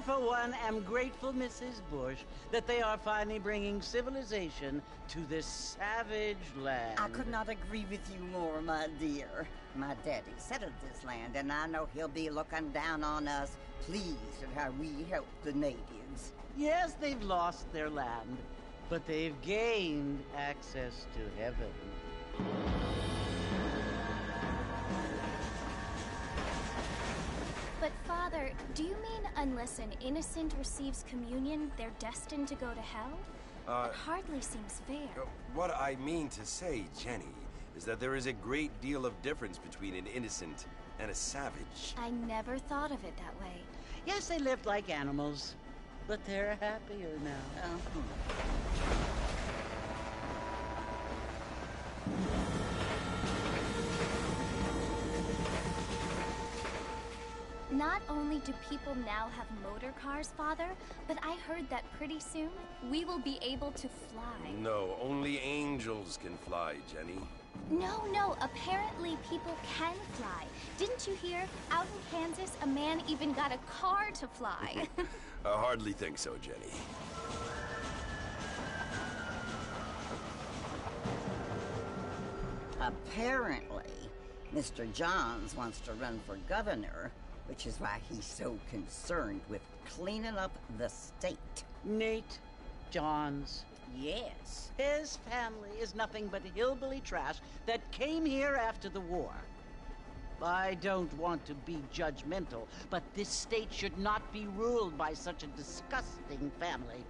I, for one, am grateful, Mrs. Bush, that they are finally bringing civilization to this savage land. I could not agree with you more, my dear. My daddy settled this land, and I know he'll be looking down on us, pleased at how we help the natives. Yes, they've lost their land, but they've gained access to heaven. But Father, do you mean unless an innocent receives communion, they're destined to go to hell? That hardly seems fair. What I mean to say, Jenny, is that there is a great deal of difference between an innocent and a savage. I never thought of it that way. Yes, they lived like animals, but they're happier now. Not only do people now have motor cars, Father, but I heard that pretty soon we will be able to fly. No, only angels can fly, Jenny. No, apparently people can fly. Didn't you hear? Out in Kansas, a man even got a car to fly. I hardly think so, Jenny. Apparently, Mr. Johns wants to run for governor, which is why he's so concerned with cleaning up the state. Nate Johns. Yes. His family is nothing but hillbilly trash that came here after the war. I don't want to be judgmental, but this state should not be ruled by such a disgusting family.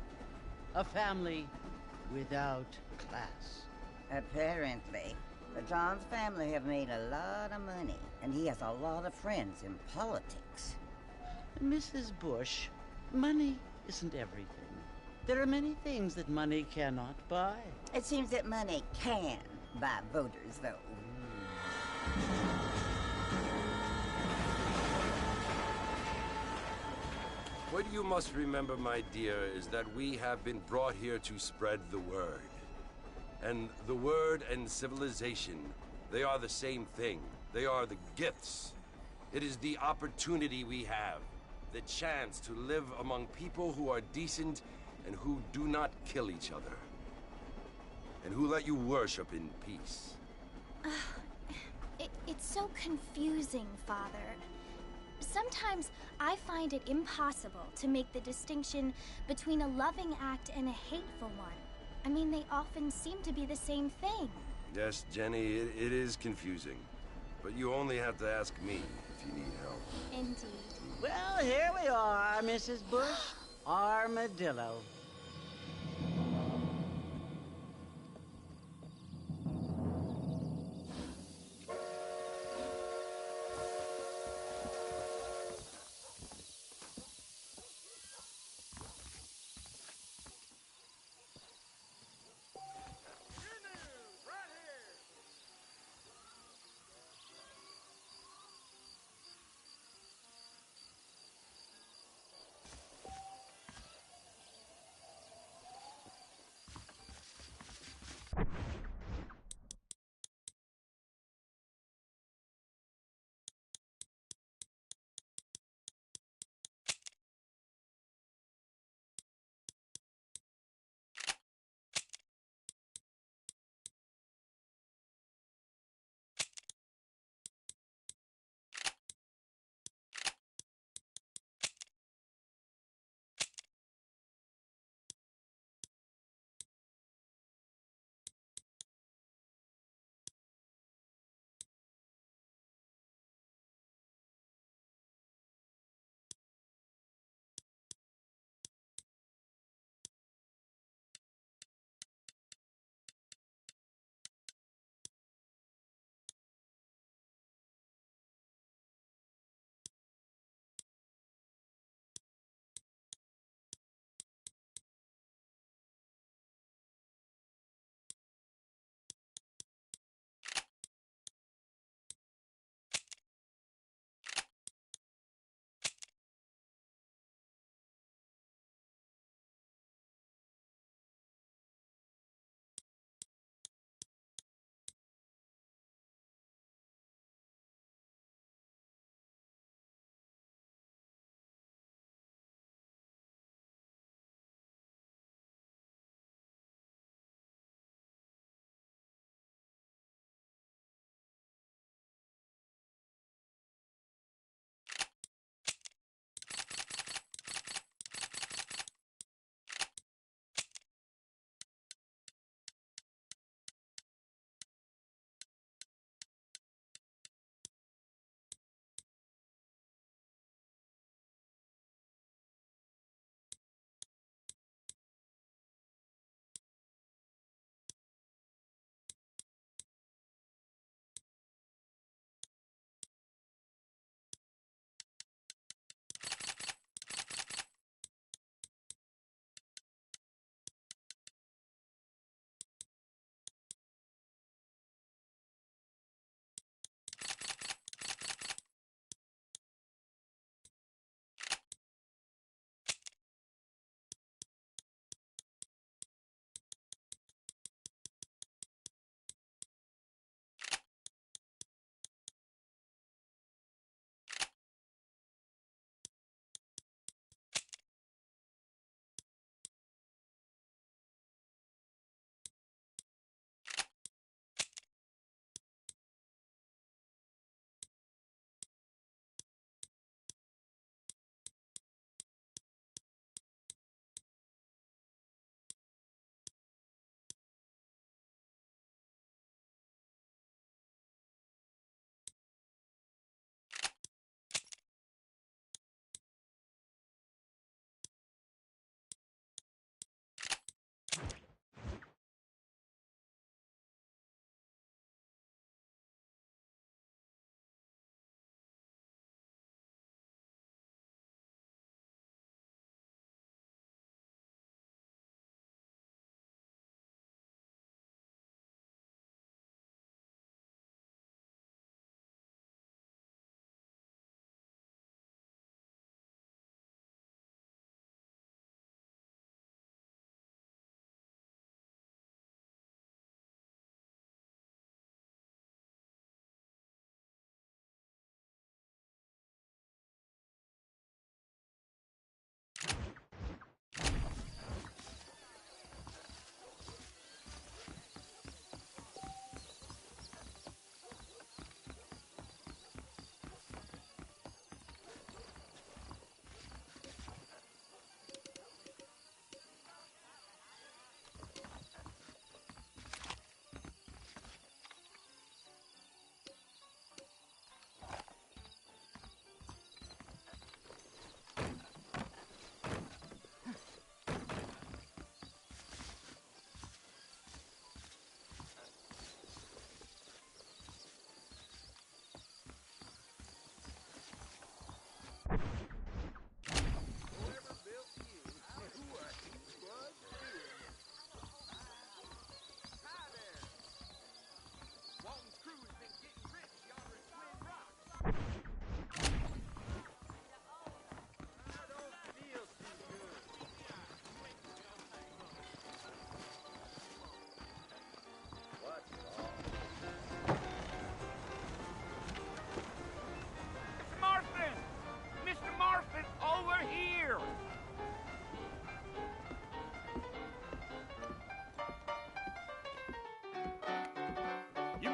A family without class. Apparently. The Johns family have made a lot of money, and he has a lot of friends in politics. Mrs. Bush, money isn't everything. There are many things that money cannot buy. It seems that money can buy voters, though. What you must remember, my dear, is that we have been brought here to spread the word. And the word and civilization, they are the same thing. They are the gifts. It is the opportunity we have, the chance to live among people who are decent and who do not kill each other, and who let you worship in peace. It's so confusing, Father. Sometimes I find it impossible to make the distinction between a loving act and a hateful one. I mean, they often seem to be the same thing. Yes, Jenny, it is confusing. But you only have to ask me if you need help. Indeed. Well, here we are, Mrs. Bush. Armadillo.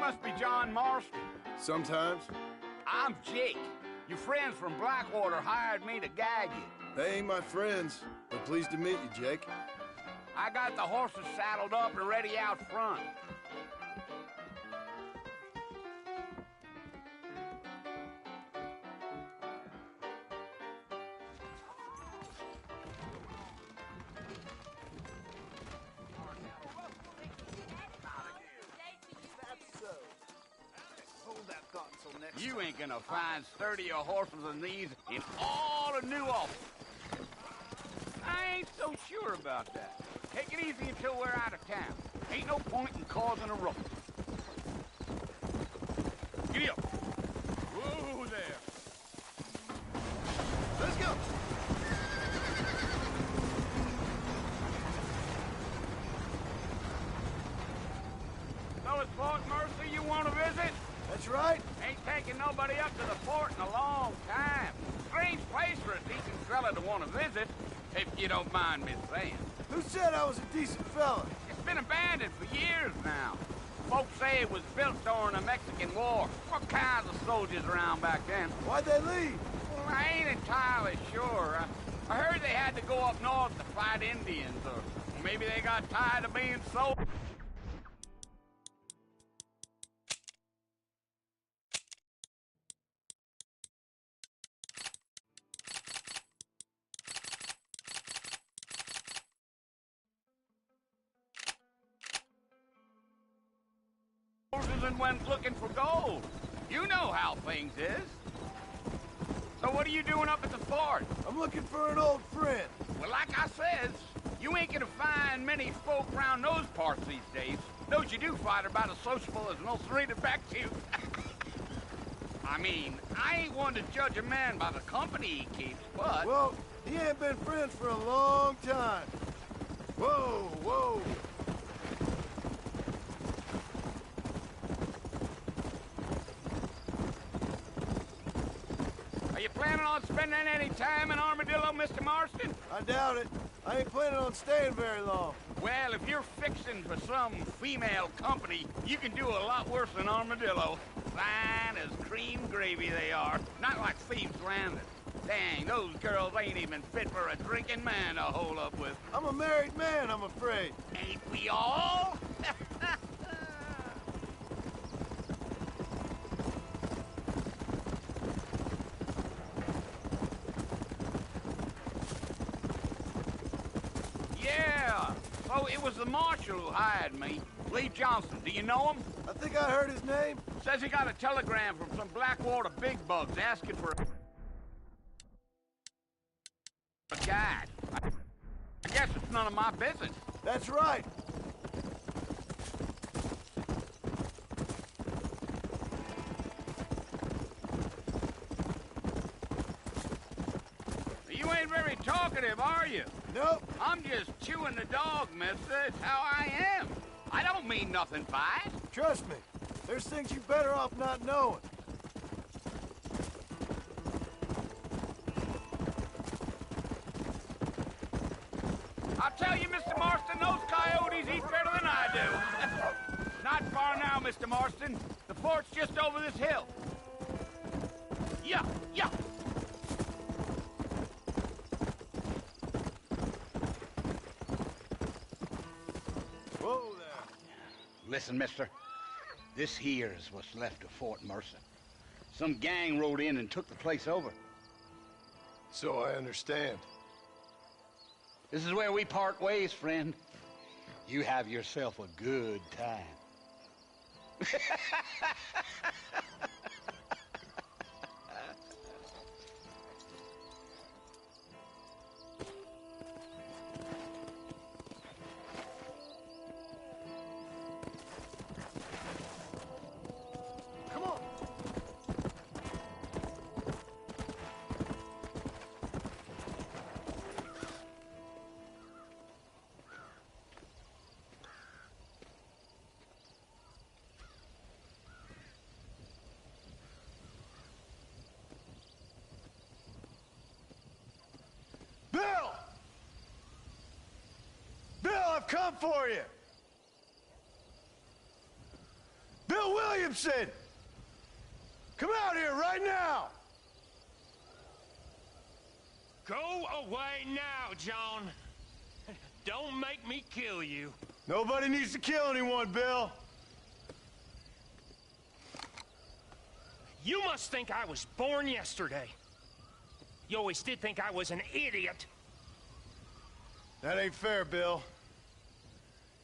must be John Marston. Sometimes. I'm Jake. Your friends from Blackwater hired me to guide you. They ain't my friends, but pleased to meet you, Jake. I got the horses saddled up and ready out front. You ain't gonna find sturdier horses than these in all of New Ulster. I ain't so sure about that. Take it easy until we're out of town. Ain't no point in causing a ruckus. Giddy up. Whoa there. Let's go! So it's Fort Mercy you want to visit? That's right. Ain't taking nobody up to the fort in a long time. Strange place for a decent fella to want to visit, if you don't mind me saying. Who said I was a decent fella? It's been abandoned for years now. Folks say it was built during the Mexican War. What kinds of soldiers around back then? Why'd they leave? Well, I ain't entirely sure. I heard they had to go up north to fight Indians, or maybe they got tired of being sold. And went looking for gold. You know how things is. So what are you doing up at the fort? I'm looking for an old friend. Well, like I says, you ain't gonna find many folk around those parts these days. Those you do find are about as sociable as an ulcerated back tooth. I mean, I ain't one to judge a man by the company he keeps, but... Well, he ain't been friends for a long time. Whoa, whoa. Are you planning on spending any time in Armadillo, Mr. Marston? I doubt it. I ain't planning on staying very long. Well, if you're fixing for some female company, you can do a lot worse than Armadillo. Fine as cream gravy they are. Not like Thieves Landing. Dang, those girls ain't even fit for a drinking man to hole up with. I'm a married man, I'm afraid. Ain't we all? Yeah, so it was the marshal who hired me. Lee Johnson, do you know him? I think I heard his name. Says he got a telegram from some Blackwater big bugs asking for a guide. I guess it's none of my business. That's right. You ain't very talkative, are you? Nope. I'm just chewing the dog, mister. It's how I am. I don't mean nothing by it. Trust me. There's things you better off not knowing. I'll tell you, Mr. Marston, those coyotes eat better than I do. Not far now, Mr. Marston. The fort's just over this hill. Yeah, yeah. Whoa there. Listen, mister. This here is what's left of Fort Mercer. Some gang rode in and took the place over. So I understand. This is where we part ways, friend. You have yourself a good time. Come on. Bill! Bill, I've come for you! Bill Williamson! Come out here right now! Go away now, John. Don't make me kill you. Nobody needs to kill anyone, Bill. You must think I was born yesterday. You always did think I was an idiot. That ain't fair, Bill.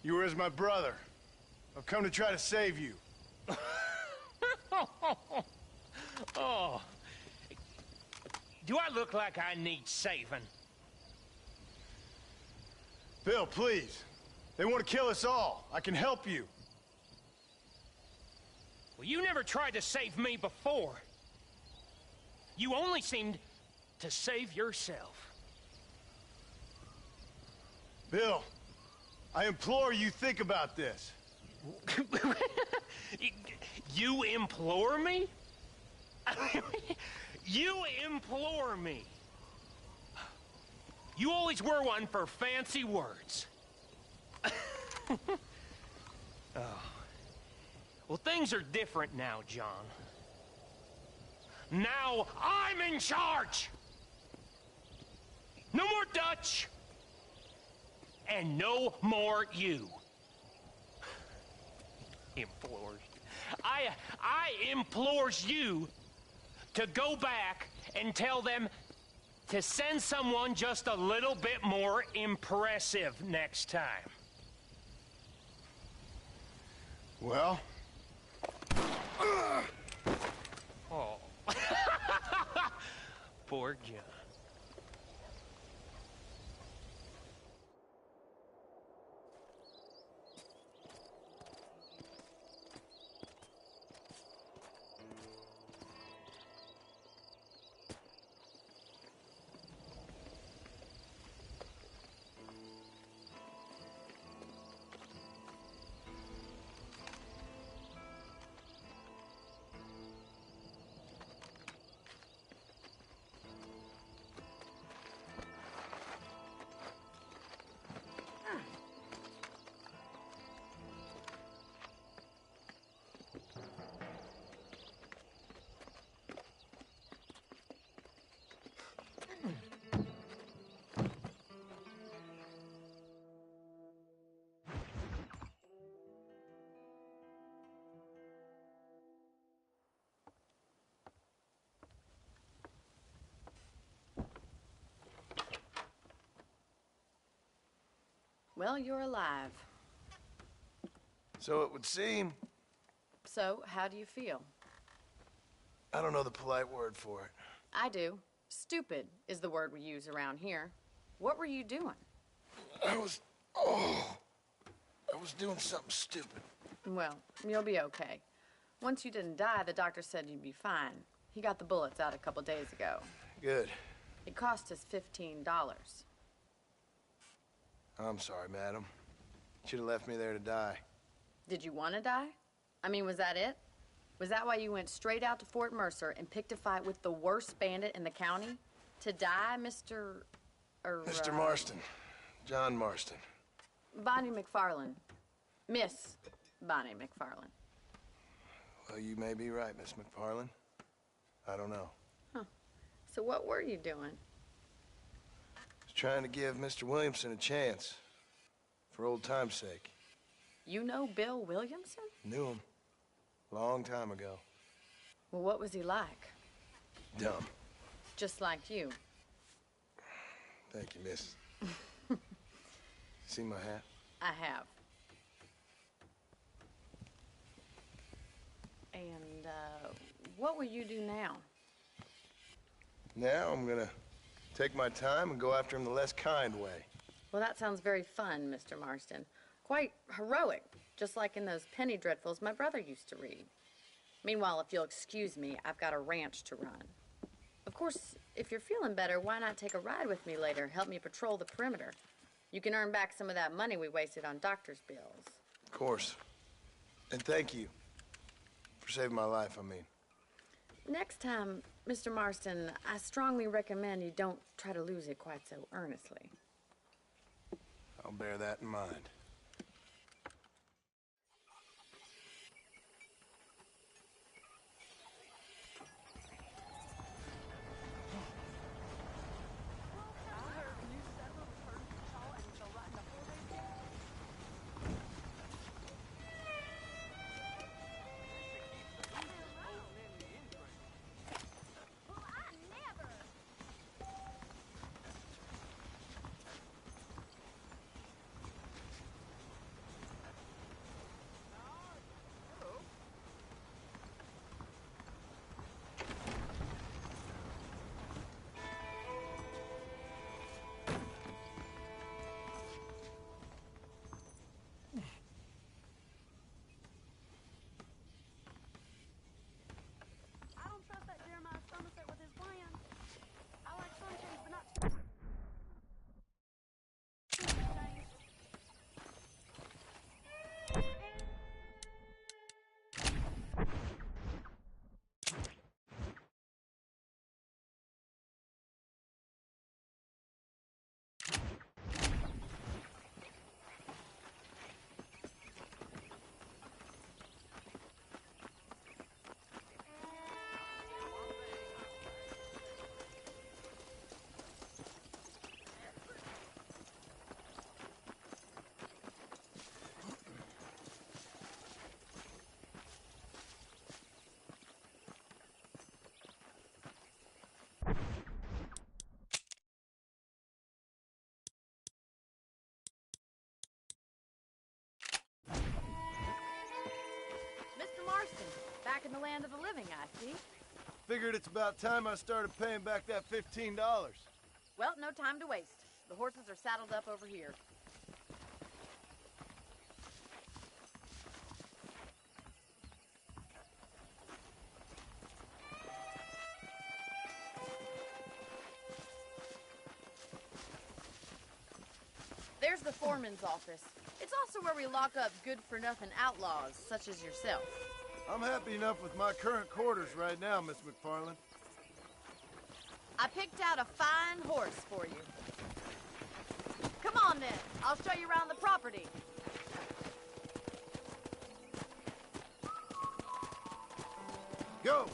You were as my brother. I've come to try to save you. Oh. Do I look like I need saving? Bill, please. They want to kill us all. I can help you. Well, you never tried to save me before. You only seemed to save yourself. Bill, I implore you think about this. You implore me? You implore me. You always were one for fancy words. Oh. Well, things are different now, John. Now I'm in charge! No more Dutch! And no more you. Implores. I implores you to go back and tell them to send someone just a little bit more impressive next time. Well? Oh. Poor John. Well, you're alive. So it would seem. So, how do you feel? I don't know the polite word for it. I do. Stupid is the word we use around here. What were you doing? I was doing something stupid. Well, you'll be okay. Once you didn't die, the doctor said you'd be fine. He got the bullets out a couple days ago. Good. It cost us $15. I'm sorry, madam. Should have left me there to die. Did you want to die? I mean, was that it? Was that why you went straight out to Fort Mercer and picked a fight with the worst bandit in the county? To die, Mr. Mr. Marston. John Marston. Bonnie McFarland. Miss Bonnie McFarland. Well, you may be right, Miss McFarland. I don't know. Huh. So what were you doing? I was trying to give Mr. Williamson a chance. For old time's sake. You know Bill Williamson? Knew him. Long time ago. Well, what was he like? Dumb. Just like you. Thank you, miss. See my hat? I have. And, what will you do now? Now I'm gonna take my time and go after him the less kind way. Well, that sounds very fun, Mr. Marston. Quite heroic, just like in those penny dreadfuls my brother used to read. Meanwhile, if you'll excuse me, I've got a ranch to run. Of course, if you're feeling better, why not take a ride with me later? Help me patrol the perimeter. You can earn back some of that money we wasted on doctor's bills. Of course. And thank you for saving my life, I mean. Next time, Mr. Marston, I strongly recommend you don't try to lose it quite so earnestly. I'll bear that in mind. Figured it's about time I started paying back that $15. Well, no time to waste. The horses are saddled up over here. There's the foreman's office. It's also where we lock up good-for-nothing outlaws, such as yourself. I'm happy enough with my current quarters right now, Miss McFarland. I picked out a fine horse for you. Come on, then. I'll show you around the property. Go!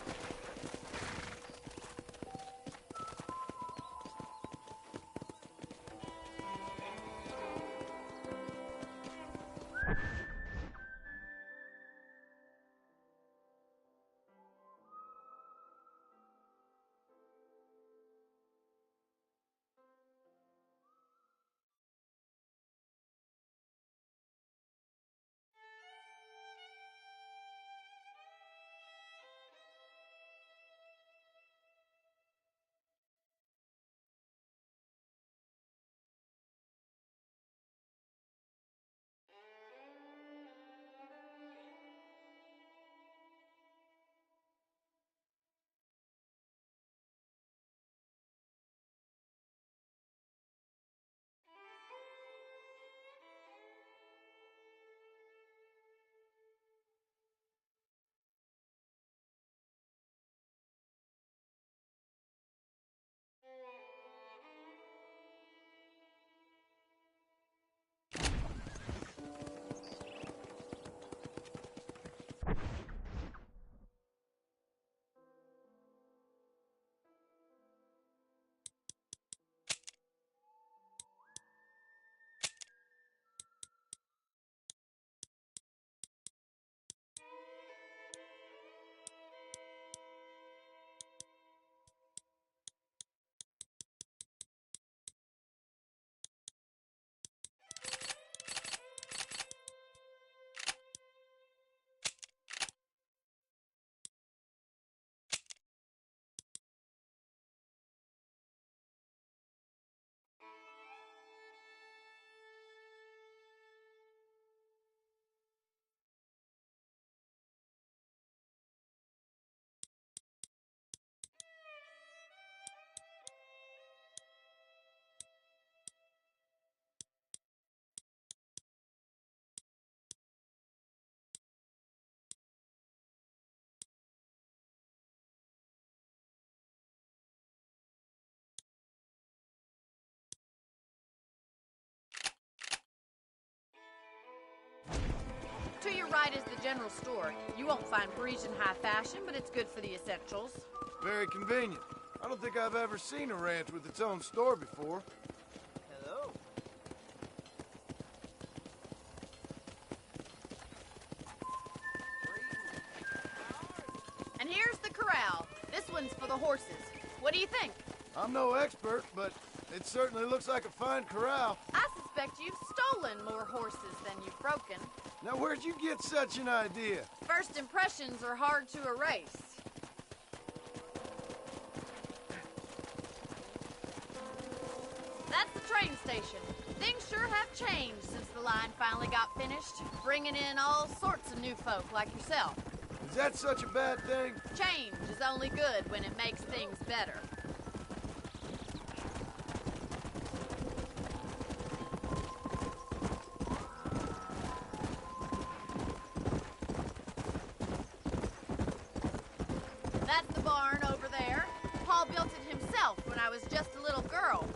To your right is the general store. You won't find Parisian high fashion, but it's good for the essentials. Very convenient. I don't think I've ever seen a ranch with its own store before. Hello. And here's the corral. This one's for the horses. What do you think? I'm no expert, but it certainly looks like a fine corral. I suspect you've stolen more horses than you've broken. Now, where'd you get such an idea? First impressions are hard to erase. That's the train station. Things sure have changed since the line finally got finished, bringing in all sorts of new folk like yourself. Is that such a bad thing? Change is only good when it makes things better. That's the barn over there. Paul built it himself when I was just a little girl.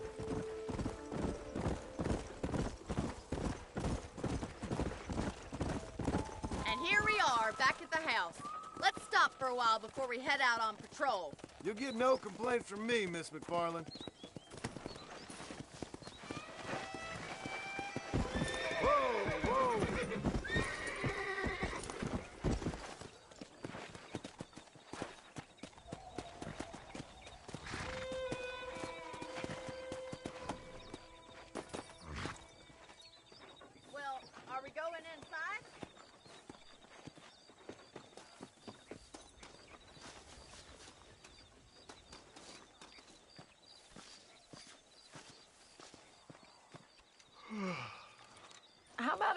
And here we are, back at the house. Let's stop for a while before we head out on patrol. You'll get no complaint from me, Miss McFarland. Whoa, whoa! Well, are we going inside?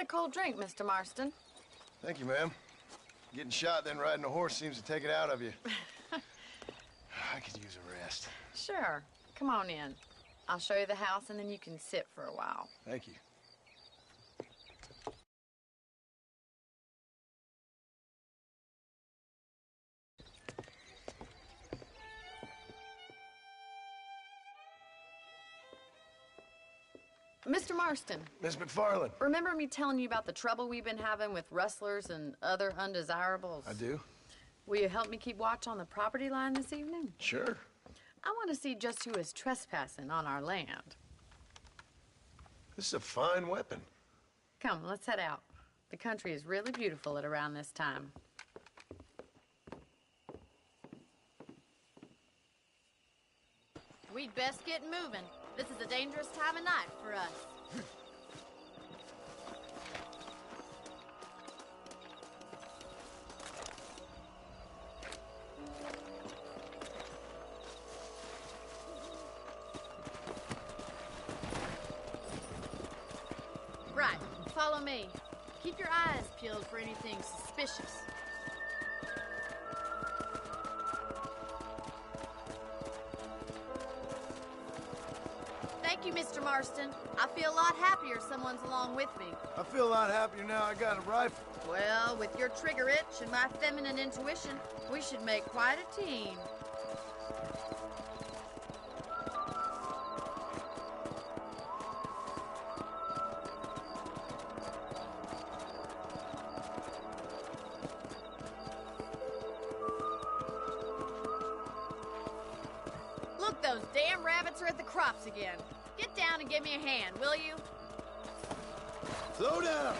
cold drink, Mr. Marston. Thank you, ma'am. Getting shot, then riding a horse seems to take it out of you. I could use a rest. Sure. Come on in. I'll show you the house, and then you can sit for a while. Thank you. Mr. Marston. Miss McFarland. Remember me telling you about the trouble we've been having with rustlers and other undesirables? I do. Will you help me keep watch on the property line this evening? Sure. I want to see just who is trespassing on our land. This is a fine weapon. Come, let's head out. The country is really beautiful at around this time. We'd best get moving. This is a dangerous time of night for us. Right, follow me. Keep your eyes peeled for anything suspicious. Thank you, Mr. Marston. I feel a lot happier someone's along with me. I feel a lot happier now I got a rifle. Well, with your trigger itch and my feminine intuition, we should make quite a team. Look, those damn rabbits are at the crops again. Get down and give me a hand, will you? Slow down.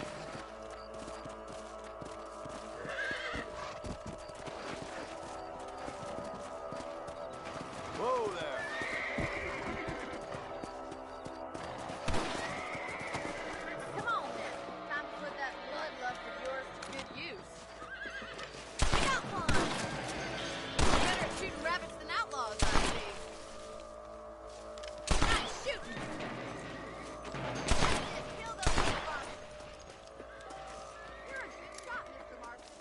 Whoa there. Come on, then. Time to put that bloodlust of yours to good use. I got one! Better at shooting rabbits than outlaws, I see. Nice shooting! Kill those robots. You're a good shot, Mr. Marston.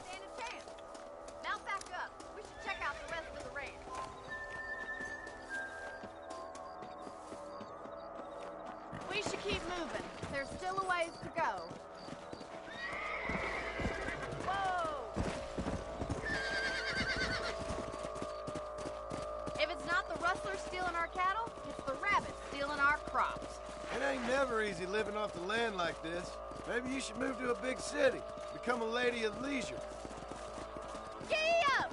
Stand a chance. Mount back up. We should check out the rest of the ranch. We should keep moving. There's still a ways to go. Whoa! If it's not the rustlers stealing our cattle, it's the rabbits stealing our crops. It ain't never easy living off the land like this. Maybe you should move to a big city. Become a lady of leisure. Giddy up!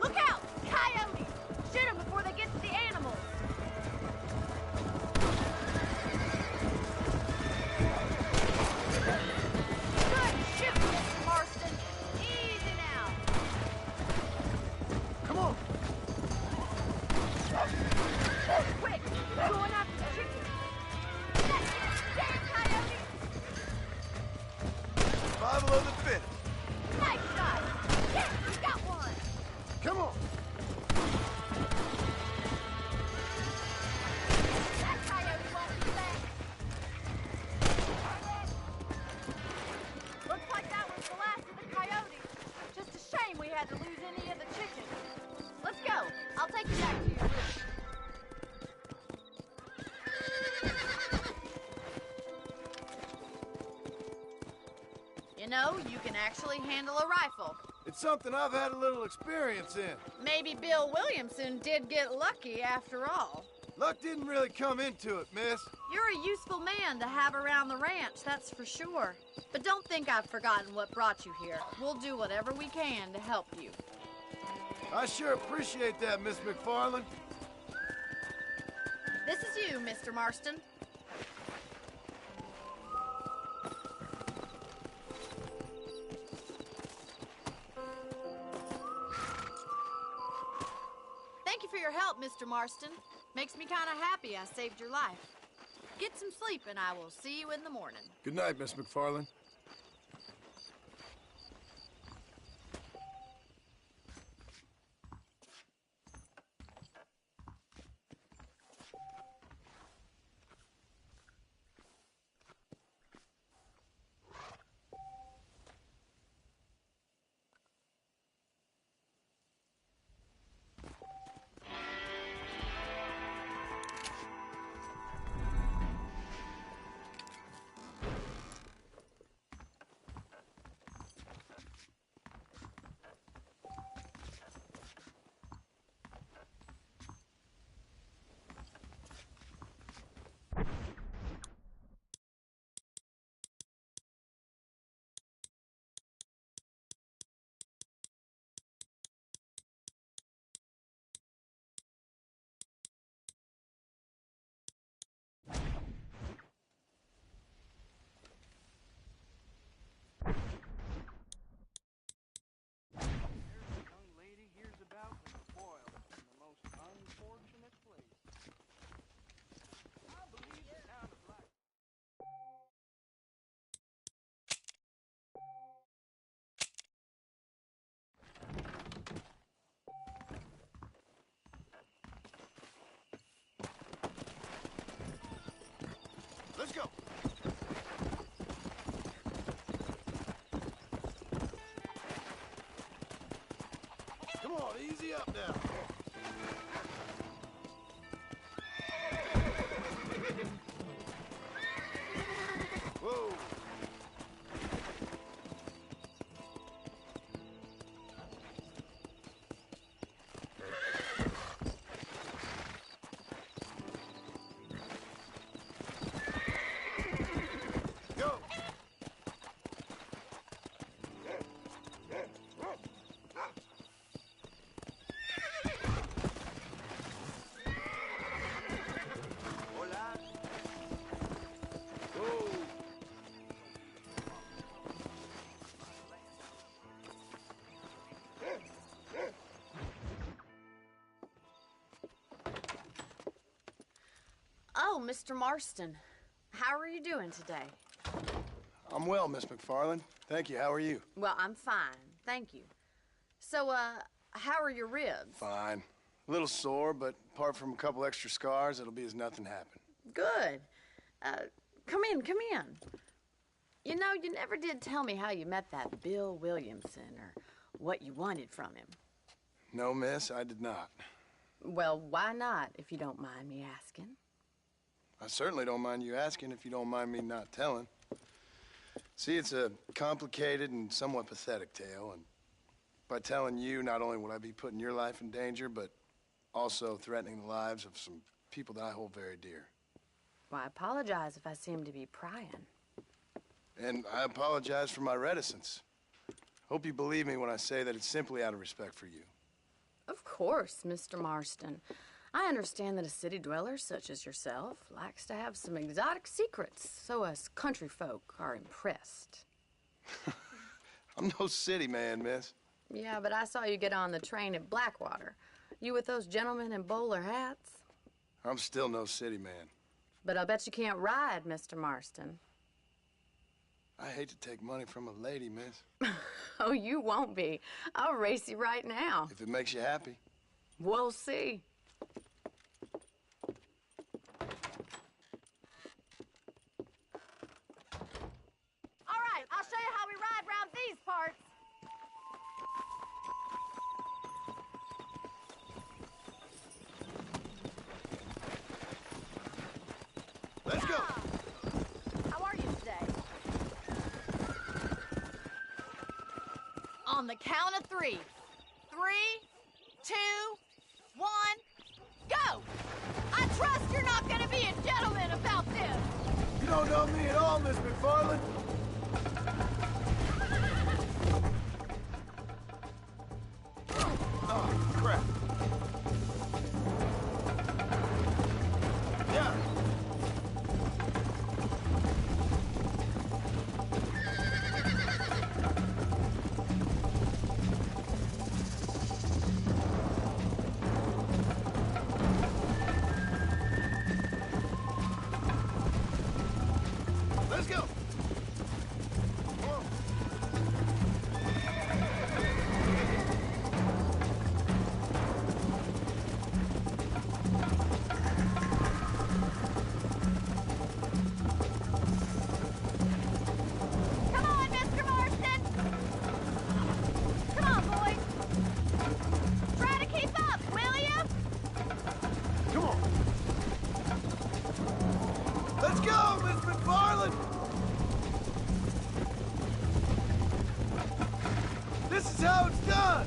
Look out! Coyotes! Shoot them before they get to the animals. Good shoot, Mr. Marston. Easy now. Come on. Quick! Going after the chickens. Damn coyotes! Survival of the fittest. Nice shot! Yes, you got one! Come on. That coyote won't be back. Looks like that was the last of the coyotes. Just a shame we had to lose any of the chickens. Let's go. I'll take you back to your room. You know, you can actually handle a rifle. It's something I've had a little experience in. Maybe Bill Williamson did get lucky after all. Luck didn't really come into it, miss. You're a useful man to have around the ranch, that's for sure. But don't think I've forgotten what brought you here. We'll do whatever we can to help you. I sure appreciate that, Miss McFarland. This is you, Mr. Marston. Thank you for your help, Mr. Marston. Makes me kind of happy I saved your life. Get some sleep and I will see you in the morning. Good night, Miss McFarland. off. Easy up now. Whoa. Go. Hola. Whoa. Oh, Mr. Marston. How are you doing today? I'm well, Miss McFarland. Thank you. How are you? Well, I'm fine. Thank you. So, how are your ribs? Fine. A little sore, but apart from a couple extra scars, it'll be as nothing happened. Good. Come in, come in. You know, you never did tell me how you met that Bill Williamson or what you wanted from him. No, miss, I did not. Well, why not, if you don't mind me asking? I certainly don't mind you asking if you don't mind me not telling. See, it's a complicated and somewhat pathetic tale, and by telling you, not only would I be putting your life in danger, but also threatening the lives of some people that I hold very dear. Well, I apologize if I seem to be prying. And I apologize for my reticence. Hope you believe me when I say that it's simply out of respect for you. Of course, Mr. Marston. I understand that a city dweller such as yourself likes to have some exotic secrets, so us country folk are impressed. I'm no city man, miss. Yeah, but I saw you get on the train at Blackwater. You with those gentlemen in bowler hats? I'm still no city man. But I'll bet you can't ride, Mr. Marston. I hate to take money from a lady, miss. Oh, you won't be. I'll race you right now. If it makes you happy. We'll see. All right, I'll show you how we ride round these parts. Let's go. How are you today? On the count of 3. 3, 2, 1, go! I trust you're not gonna be a gentleman about this. You don't know me at all, Miss McFarland. Oh, crap. Yeah. Let's go. Whoa. Come on, Mr. Marston! Come on, boys! Try to keep up, will you? Come on. Let's go, Miss McFarland. This is how it's done.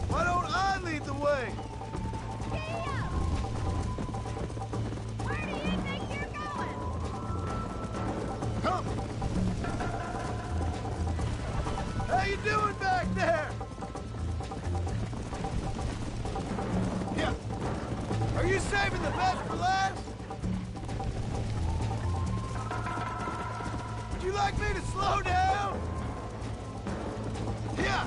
Why don't I lead the way? Giddy up! Where do you think you're going? Come. How you doing back there? Yeah. Are you saving the best for last? Would you like me to slow down? Yeah.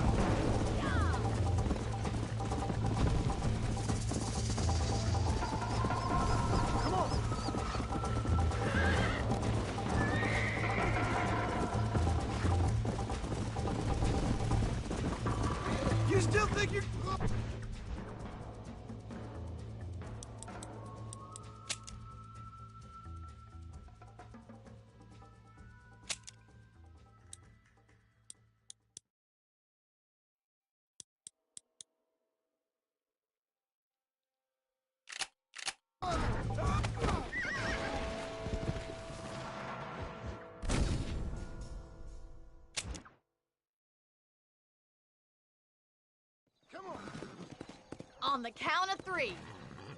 Come on. You still think you're... On the count of 3.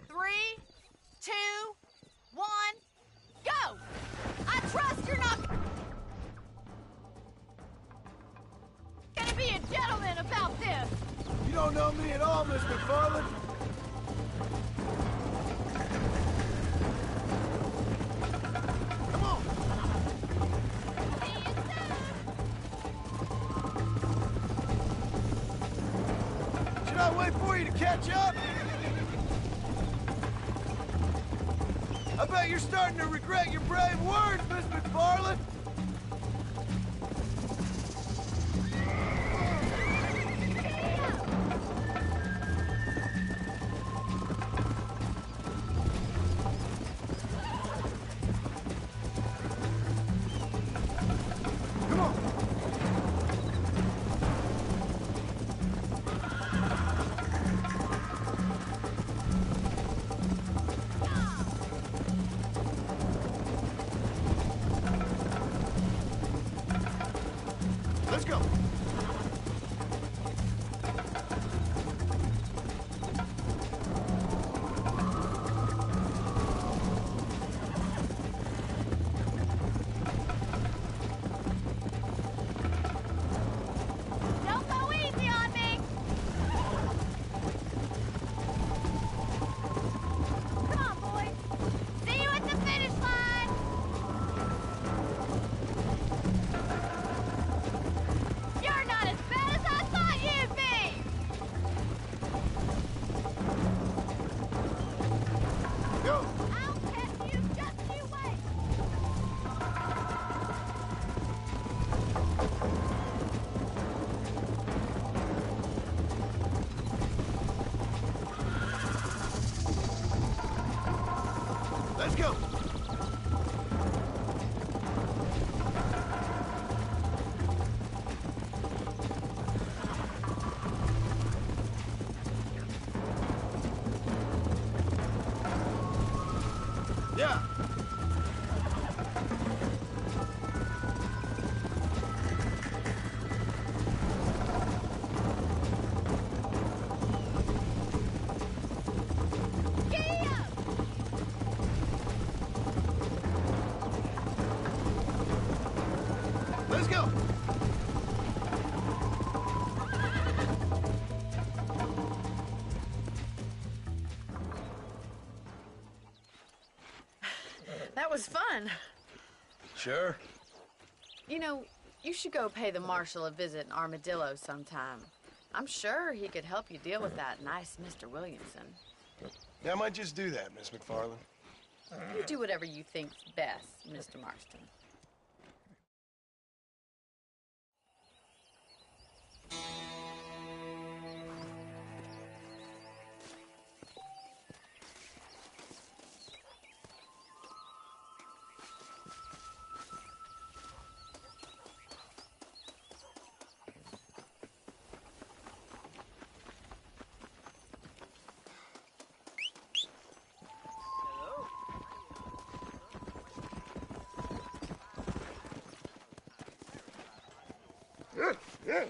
3, 2, 1, go! I trust you're not gonna be a gentleman about this. You don't know me at all, Miss McFarland. Come on. See you soon. Should I wait for you to catch up? I bet you're starting to regret your brave words, Miss McFarland. Come on. Let's go. Don't go easy on me. Come on, boys. See you at the finish line. You're not as bad as I thought you'd be. Go. I'll catch you, just you wait. Let's go. Yeah. Giddy up. Let's go. That was fun. Sure. You know, you should go pay the marshal a visit in Armadillo sometime. I'm sure he could help you deal with that nice Mr. Williamson. Yeah, I might just do that, Miss McFarland. You do whatever you think's best, Mr. Marston. Yeah.